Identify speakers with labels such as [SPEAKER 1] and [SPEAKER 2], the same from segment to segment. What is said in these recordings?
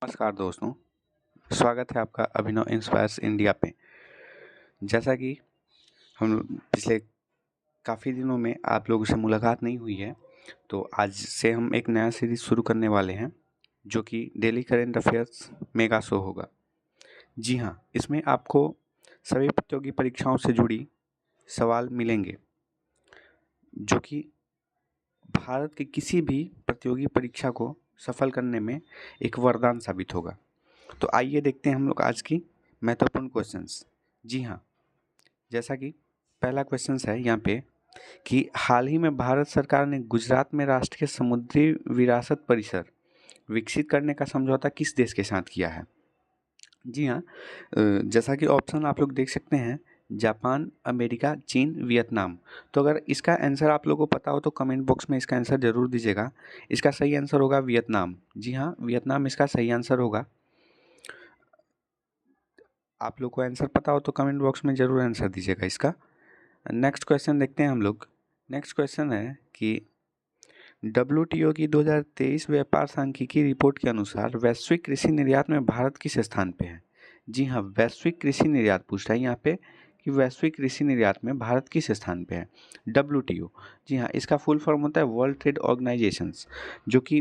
[SPEAKER 1] नमस्कार दोस्तों, स्वागत है आपका अभिनव इंस्पायर्स इंडिया पे। जैसा कि हम पिछले काफ़ी दिनों में आप लोगों से मुलाकात नहीं हुई है, तो आज से हम एक नया सीरीज़ शुरू करने वाले हैं, जो कि daily current affairs mega show होगा। जी हाँ, इसमें आपको सभी प्रतियोगी परीक्षाओं से जुड़ी सवाल मिलेंगे, जो कि भारत की किसी भी प्रतियोगी परीक्षा को सफल करने में एक वरदान साबित होगा। तो आइए देखते हैं हम लोग आज की महत्वपूर्ण क्वेश्चंस। जी हाँ, जैसा कि पहला क्वेश्चंस है यहाँ पे कि हाल ही में भारत सरकार ने गुजरात में राष्ट्रीय समुद्री विरासत परिसर विकसित करने का समझौता किस देश के साथ किया है? जी हाँ, जैसा कि ऑप्शन आप लोग देख सकते हैं, जापान, अमेरिका, चीन, वियतनाम। तो अगर इसका आंसर आप लोगों को पता हो तो कमेंट बॉक्स में इसका आंसर ज़रूर दीजिएगा। इसका सही आंसर होगा वियतनाम। जी हाँ, वियतनाम इसका सही आंसर होगा। आप लोग को आंसर पता हो तो कमेंट बॉक्स में ज़रूर आंसर दीजिएगा इसका। नेक्स्ट क्वेश्चन देखते हैं हम लोग। नेक्स्ट क्वेश्चन है कि डब्ल्यूटीओ की 2023 व्यापार सांख्यिकी रिपोर्ट के अनुसार वैश्विक कृषि निर्यात में भारत किस स्थान पे है? जी हाँ, वैश्विक कृषि निर्यात पूछ रहा है यहाँ पे कि वैश्विक कृषि निर्यात में भारत किस स्थान पे है? डब्ल्यूटीओ, जी हाँ, इसका फुल फॉर्म होता है वर्ल्ड ट्रेड ऑर्गेनाइजेशंस, जो कि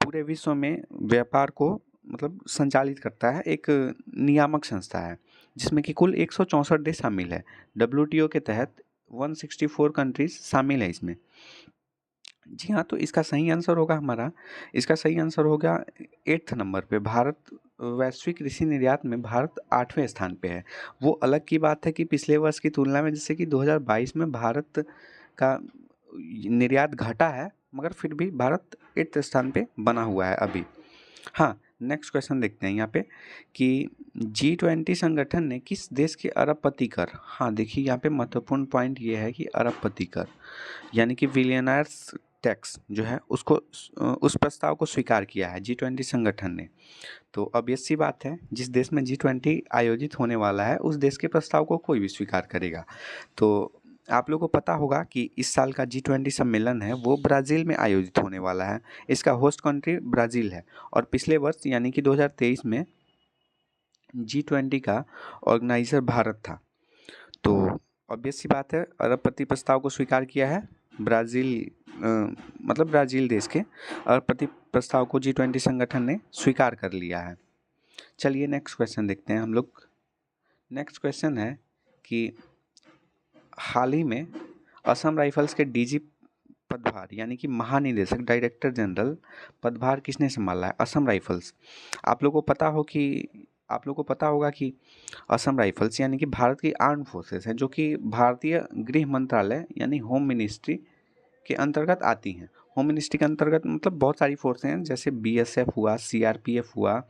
[SPEAKER 1] पूरे विश्व में व्यापार को मतलब संचालित करता है, एक नियामक संस्था है जिसमें कि कुल 164 देश शामिल है। डब्ल्यूटीओ के तहत 164 कंट्रीज शामिल है इसमें। जी हाँ, तो इसका सही आंसर होगा हमारा, इसका सही आंसर होगा 8th नंबर पे। भारत वैश्विक कृषि निर्यात में भारत 8वें स्थान पे है। वो अलग की बात है कि पिछले वर्ष की तुलना में जैसे कि 2022 में भारत का निर्यात घटा है, मगर फिर भी भारत 8th स्थान पे बना हुआ है अभी। हाँ, नेक्स्ट क्वेश्चन देखते हैं यहाँ पे कि G20 संगठन ने किस देश के अरबपति कर, हाँ देखिए यहाँ पे महत्वपूर्ण पॉइंट ये है कि अरबपति कर यानी कि बिलियनर्स टैक्स जो है उसको उस प्रस्ताव को स्वीकार किया है G20 संगठन ने। तो ऑब्वियस सी बात है, जिस देश में G20 आयोजित होने वाला है उस देश के प्रस्ताव को कोई भी स्वीकार करेगा। तो आप लोगों को पता होगा कि इस साल का G20 सम्मेलन है वो ब्राज़ील में आयोजित होने वाला है। इसका होस्ट कंट्री ब्राज़ील है और पिछले वर्ष यानी कि 2023 में G20 का ऑर्गेनाइजर भारत था। तो ऑब्वियस सी बात है, अरबपति प्रस्ताव को स्वीकार किया है ब्राज़ील, मतलब ब्राज़ील देश के अरबपति प्रस्ताव को G20 संगठन ने स्वीकार कर लिया है। चलिए नेक्स्ट क्वेश्चन देखते हैं हम लोग। नेक्स्ट क्वेश्चन है कि हाल ही में असम राइफल्स के डीजी पदभार यानी कि महानिदेशक डायरेक्टर जनरल पदभार किसने संभाला है? असम राइफल्स। आप लोगों को पता होगा कि असम राइफल्स यानी कि भारत की आर्म फोर्सेस हैं, जो कि भारतीय गृह मंत्रालय यानी होम मिनिस्ट्री के अंतर्गत आती हैं। होम मिनिस्ट्री के अंतर्गत मतलब बहुत सारी फोर्सें हैं, जैसे बीएसएफ हुआ, सीआरपीएफ हुआ,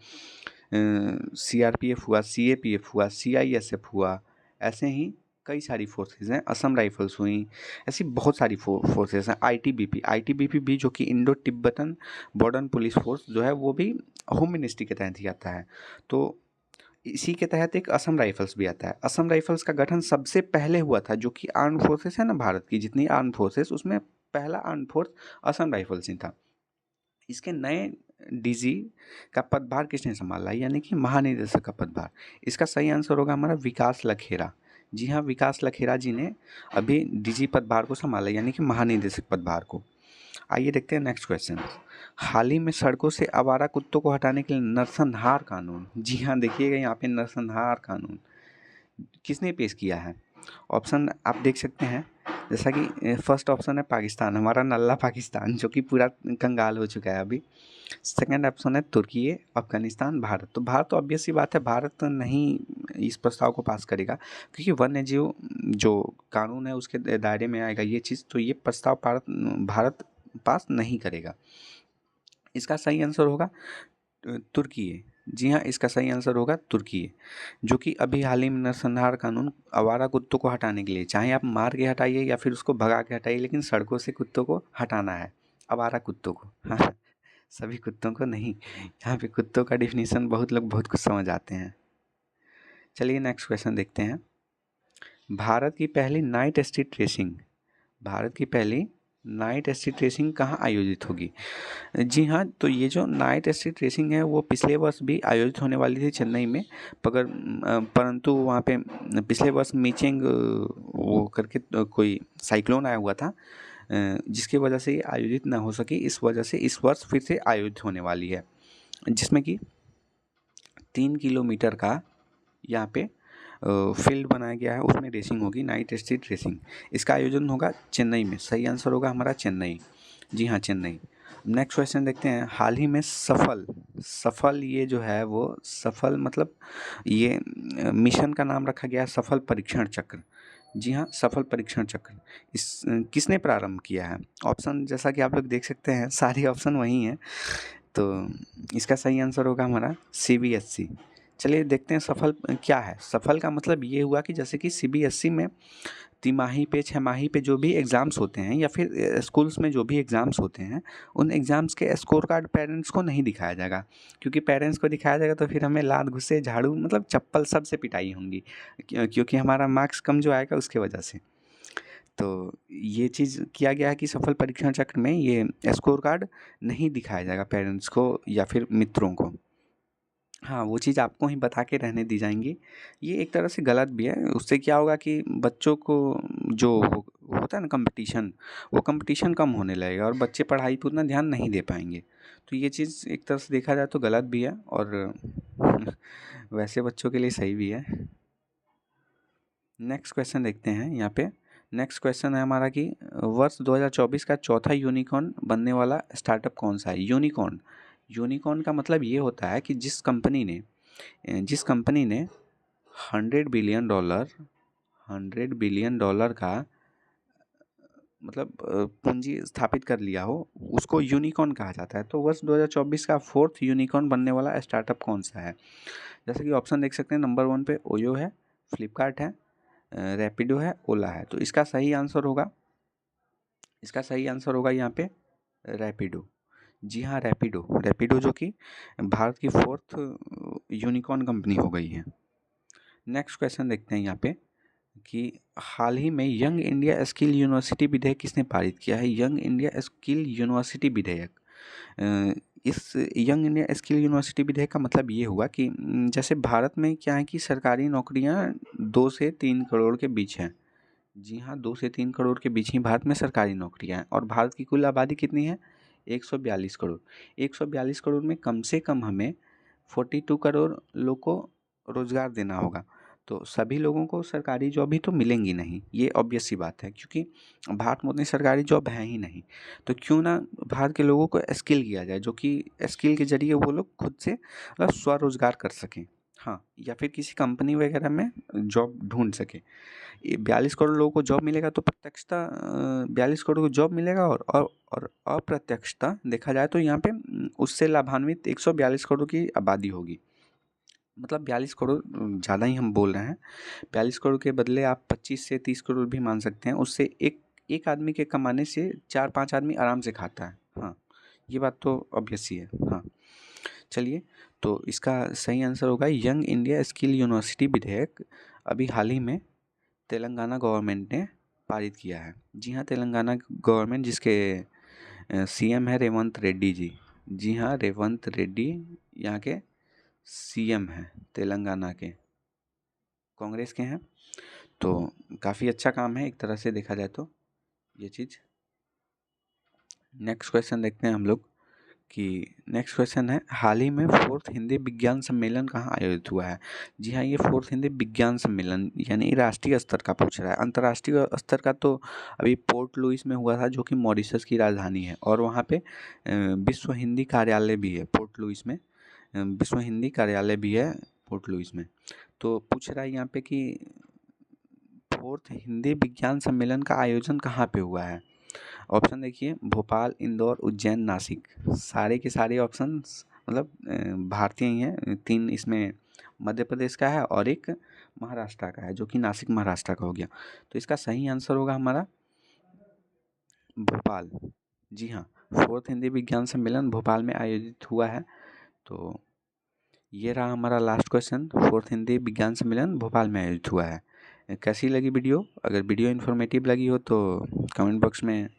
[SPEAKER 1] सीएपीएफ हुआ, सीआईएसएफ हुआ, ऐसे ही कई सारी फोर्सेस हैं। असम राइफल्स हुई, ऐसी बहुत सारी फोर्सेस हैं। आईटीबीपी भी जो कि Indo Tibetan border police force जो है वो भी होम मिनिस्ट्री के तहत ही आता है। तो इसी के तहत एक असम राइफल्स भी आता है। असम राइफल्स का गठन सबसे पहले हुआ था, जो कि आर्म फोर्सेस है ना भारत की जितनी आर्म फोर्सेस, उसमें पहला आर्म फोर्स असम राइफल्स ही था। इसके नए डीजी का पदभार किसने संभाला यानी कि महानिदेशक का पदभार? इसका सही आंसर होगा हमारा विकास लखेरा। जी हाँ, विकास लखेरा जी ने अभी डीजी पदभार को संभाला यानी कि महानिदेशक पदभार को। आइए देखते हैं नेक्स्ट क्वेश्चन। हाल ही में सड़कों से आवारा कुत्तों को हटाने के लिए नरसंहार कानून, जी हाँ देखिएगा यहाँ पे नरसंहार कानून किसने पेश किया है? ऑप्शन आप देख सकते हैं, जैसा कि फर्स्ट ऑप्शन है पाकिस्तान, हमारा नल्ला पाकिस्तान जो कि पूरा कंगाल हो चुका है अभी। सेकंड ऑप्शन है तुर्की, अफगानिस्तान, भारत। तो भारत तो ऑब्वियस सी बात है, भारत नहीं इस प्रस्ताव को पास करेगा, क्योंकि वन्य जीव जो कानून है उसके दायरे में आएगा ये चीज़, तो ये प्रस्ताव भारत पास नहीं करेगा। इसका सही आंसर होगा तुर्की। जी हाँ, इसका सही आंसर होगा तुर्की, जो कि अभी हाल ही में नरसंहार कानून आवारा कुत्तों को हटाने के लिए, चाहे आप मार के हटाइए या फिर उसको भगा के हटाइए, लेकिन सड़कों से कुत्तों को हटाना है, आवारा कुत्तों को। हाँ, सभी कुत्तों को नहीं। यहाँ पे कुत्तों का डिफिनीशन बहुत लोग बहुत कुछ समझ आते हैं। चलिए नेक्स्ट क्वेश्चन देखते हैं। भारत की पहली नाइट स्ट्रीट रेसिंग, भारत की पहली नाइट स्ट्रीट रेसिंग कहाँ आयोजित होगी? जी हाँ, तो ये जो नाइट स्ट्रीट रेसिंग है वो पिछले वर्ष भी आयोजित होने वाली थी चेन्नई में, परंतु वहाँ पे पिछले वर्ष मीचेंग वो करके कोई साइक्लोन आया हुआ था, जिसकी वजह से ये आयोजित ना हो सकी। इस वजह से इस वर्ष फिर से आयोजित होने वाली है, जिसमें कि 3 किलोमीटर का यहाँ पे फील्ड बनाया गया है, उसमें रेसिंग होगी, नाइट स्ट्रीट रेसिंग। इसका आयोजन होगा चेन्नई में। सही आंसर होगा हमारा चेन्नई। जी हाँ, चेन्नई। नेक्स्ट क्वेश्चन देखते हैं। हाल ही में सफल ये जो है वो सफल मतलब ये मिशन का नाम रखा गया है सफल परीक्षण चक्र। जी हाँ, सफल परीक्षण चक्र इस किसने प्रारंभ किया है? ऑप्शन जैसा कि आप लोग देख सकते हैं, सारे ऑप्शन वही हैं, तो इसका सही आंसर होगा हमारा CBSC। चलिए देखते हैं सफल क्या है। सफल का मतलब ये हुआ कि जैसे कि CBSC में तिमाही पे, छमाही पे जो भी एग्ज़ाम्स होते हैं या फिर स्कूल्स में जो भी एग्ज़ाम्स होते हैं, उन एग्ज़ाम्स के स्कोर कार्ड पेरेंट्स को नहीं दिखाया जाएगा, क्योंकि पेरेंट्स को दिखाया जाएगा तो फिर हमें लात घुसे, झाड़ू मतलब चप्पल सबसे पिटाई होंगी, क्योंकि हमारा मार्क्स कम जो आएगा उसके वजह से। तो ये चीज़ किया गया है कि सफल परीक्षण चक्र में ये स्कोर कार्ड नहीं दिखाया जाएगा पेरेंट्स को या फिर मित्रों को। हाँ, वो चीज़ आपको ही बता के रहने दी जाएँगी। ये एक तरह से गलत भी है, उससे क्या होगा कि बच्चों को जो होता है ना कॉम्पिटिशन, वो कॉम्पिटिशन कम होने लगेगा और बच्चे पढ़ाई पे उतना ध्यान नहीं दे पाएँगे। तो ये चीज़ एक तरह से देखा जाए तो गलत भी है और वैसे बच्चों के लिए सही भी है। नेक्स्ट क्वेश्चन देखते हैं यहाँ पे। नेक्स्ट क्वेश्चन है हमारा कि वर्ष 2024 का चौथा यूनिकॉर्न बनने वाला स्टार्टअप कौन सा है? यूनिकॉर्न का मतलब ये होता है कि जिस कंपनी ने 100 बिलियन डॉलर का मतलब पूंजी स्थापित कर लिया हो, उसको यूनिकॉर्न कहा जाता है। तो वर्ष 2024 का फोर्थ यूनिकॉर्न बनने वाला स्टार्टअप कौन सा है? जैसे कि ऑप्शन देख सकते हैं, नंबर 1 पे ओयो है, फ्लिपकार्ट है, रैपिडो है, ओला है। तो इसका सही आंसर होगा यहाँ पे रैपिडो। जी हाँ, रैपिडो जो कि भारत की फोर्थ यूनिकॉर्न कंपनी हो गई है। नेक्स्ट क्वेश्चन देखते हैं यहाँ पे कि हाल ही में यंग इंडिया स्किल यूनिवर्सिटी विधेयक किसने पारित किया है? यंग इंडिया स्किल यूनिवर्सिटी विधेयक। इस यंग इंडिया स्किल यूनिवर्सिटी विधेयक का मतलब ये हुआ कि जैसे भारत में क्या है कि सरकारी नौकरियां 2 से 3 करोड़ के बीच हैं। जी हाँ, 2 से 3 करोड़ के बीच ही भारत में सरकारी नौकरियां हैं और भारत की कुल आबादी कितनी है? 142 करोड़। 142 करोड़ में कम से कम हमें 42 करोड़ लोग को रोज़गार देना होगा। तो सभी लोगों को सरकारी जॉब भी तो मिलेंगी नहीं, ये ऑब्वियस सी बात है, क्योंकि भारत में उतनी सरकारी जॉब है ही नहीं। तो क्यों ना भारत के लोगों को स्किल किया जाए, जो कि स्किल के ज़रिए वो लोग खुद से मतलब स्वरोज़गार कर सकें। हाँ, या फिर किसी कंपनी वगैरह में जॉब ढूँढ सकें। 42 करोड़ लोगों को जॉब मिलेगा तो प्रत्यक्षता 42 करोड़ को जॉब मिलेगा और अप्रत्यक्षता देखा जाए तो यहाँ पे उससे लाभान्वित 142 करोड़ की आबादी होगी। मतलब 42 करोड़ ज़्यादा ही हम बोल रहे हैं। 42 करोड़ के बदले आप 25 से 30 करोड़ भी मान सकते हैं। उससे एक आदमी के कमाने से 4-5 आदमी आराम से खाता है। हाँ, ये बात तो ऑब्वियस ही है। हाँ, चलिए, तो इसका सही आंसर होगा यंग इंडिया स्किल यूनिवर्सिटी विधेयक अभी हाल ही में तेलंगाना गवर्नमेंट ने पारित किया है। जी हाँ, तेलंगाना गवर्नमेंट जिसके CM है रेवंत रेड्डी जी। जी हाँ, रेवंत रेड्डी यहाँ के CM हैं तेलंगाना के, कांग्रेस के हैं। तो काफ़ी अच्छा काम है एक तरह से देखा जाए तो ये चीज़। नेक्स्ट क्वेश्चन देखते हैं हम लोग कि नेक्स्ट क्वेश्चन है हाल ही में फोर्थ हिंदी विज्ञान सम्मेलन कहाँ आयोजित हुआ है? जी हाँ, ये फोर्थ हिंदी विज्ञान सम्मेलन यानी राष्ट्रीय स्तर का पूछ रहा है। अंतर्राष्ट्रीय स्तर का तो अभी पोर्ट लुइस में हुआ था, जो कि मॉरिशस की राजधानी है, और वहाँ पे विश्व हिंदी कार्यालय भी है पोर्ट लुइस में। विश्व हिंदी कार्यालय भी है पोर्ट लुइस में। तो पूछ रहा है यहाँ पे कि फोर्थ हिंदी विज्ञान सम्मेलन का आयोजन कहाँ पे हुआ है? ऑप्शन देखिए, भोपाल, इंदौर, उज्जैन, नासिक। सारे के सारे ऑप्शन मतलब भारतीय ही हैं। 3 इसमें मध्य प्रदेश का है और एक महाराष्ट्र का है, जो कि नासिक महाराष्ट्र का हो गया। तो इसका सही आंसर होगा हमारा भोपाल। जी हाँ, फोर्थ हिंदी विज्ञान सम्मेलन भोपाल में आयोजित हुआ है। तो ये रहा हमारा लास्ट क्वेश्चन। फोर्थ हिंदी विज्ञान सम्मेलन भोपाल में आयोजित हुआ है। कैसी लगी वीडियो? अगर वीडियो इन्फॉर्मेटिव लगी हो तो कमेंट बॉक्स में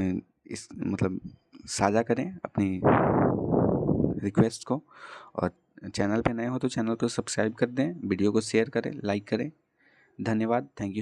[SPEAKER 1] इस मतलब साझा करें अपनी रिक्वेस्ट को, और चैनल पे नए हो तो चैनल को सब्सक्राइब कर दें, वीडियो को शेयर करें, लाइक करें। धन्यवाद, थैंक यू।